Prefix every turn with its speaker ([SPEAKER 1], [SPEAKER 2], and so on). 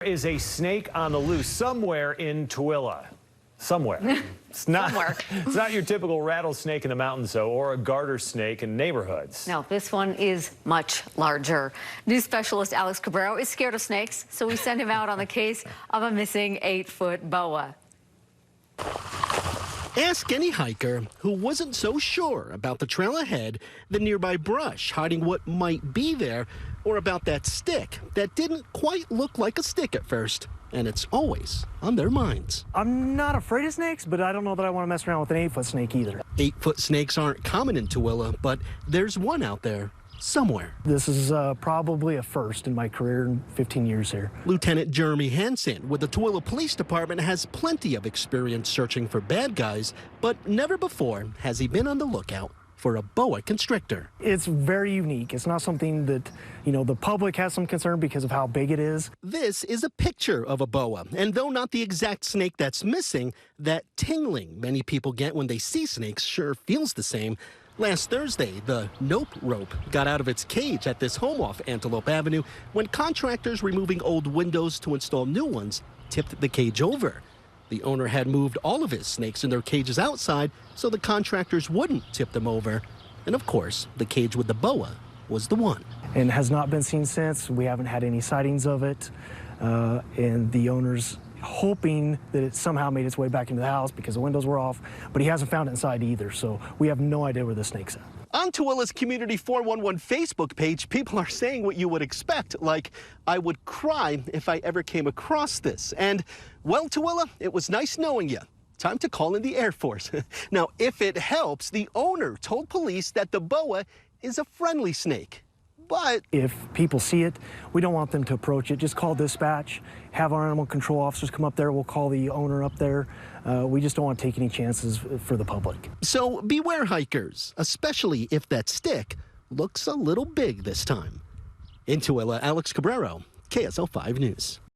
[SPEAKER 1] Is a snake on the loose somewhere in Tooele. Somewhere. It's not, it's not your typical rattlesnake in the mountains, though, or a garter snake in neighborhoods.
[SPEAKER 2] No, this one is much larger. News specialist Alex Cabrero is scared of snakes, so we send him out on the case of a missing 8-foot boa.
[SPEAKER 3] Ask any hiker who wasn't so sure about the trail ahead, the nearby brush hiding what might be there, or about that stick that didn't quite look like a stick at first. And it's always on their minds.
[SPEAKER 4] I'm not afraid of snakes, but I don't know that I want to mess around with an 8-foot snake either.
[SPEAKER 3] 8-foot snakes aren't common in Tooele, but there's one out there somewhere.
[SPEAKER 4] This is probably a first in my career in 15 years here.
[SPEAKER 3] Lieutenant Jeremy Hansen with the Tooele Police Department has plenty of experience searching for bad guys, but never before has he been on the lookout for a boa constrictor.
[SPEAKER 4] It's very unique. It's not something that, the public has some concern because of how big it is.
[SPEAKER 3] This is a picture of a boa, and though not the exact snake that's missing, that tingling many people get when they see snakes sure feels the same. Last Thursday, the nope rope got out of its cage at this home off Antelope Avenue when contractors removing old windows to install new ones tipped the cage over. The owner had moved all of his snakes in their cages outside so the contractors wouldn't tip them over. And of course, the cage with the boa was the one.
[SPEAKER 4] And has not been seen since. We haven't had any sightings of it. And the owner's hoping that it somehow made its way back into the house because the windows were off, but he hasn't found it inside either. So we have no idea where the snake's at.
[SPEAKER 3] On Tooele's Community 411 Facebook page, people are saying what you would expect, like, I would cry if I ever came across this. And, well, Tooele, it was nice knowing you. Time to call in the Air Force. Now, if it helps, the owner told police that the boa is a friendly snake. But
[SPEAKER 4] if people see it, we don't want them to approach it. Just call dispatch, have our animal control officers come up there. We'll call the owner up there. We just don't want to take any chances for the public.
[SPEAKER 3] So beware, hikers, especially if that stick looks a little big this time. In Tooele, Alex Cabrero, KSL 5 News.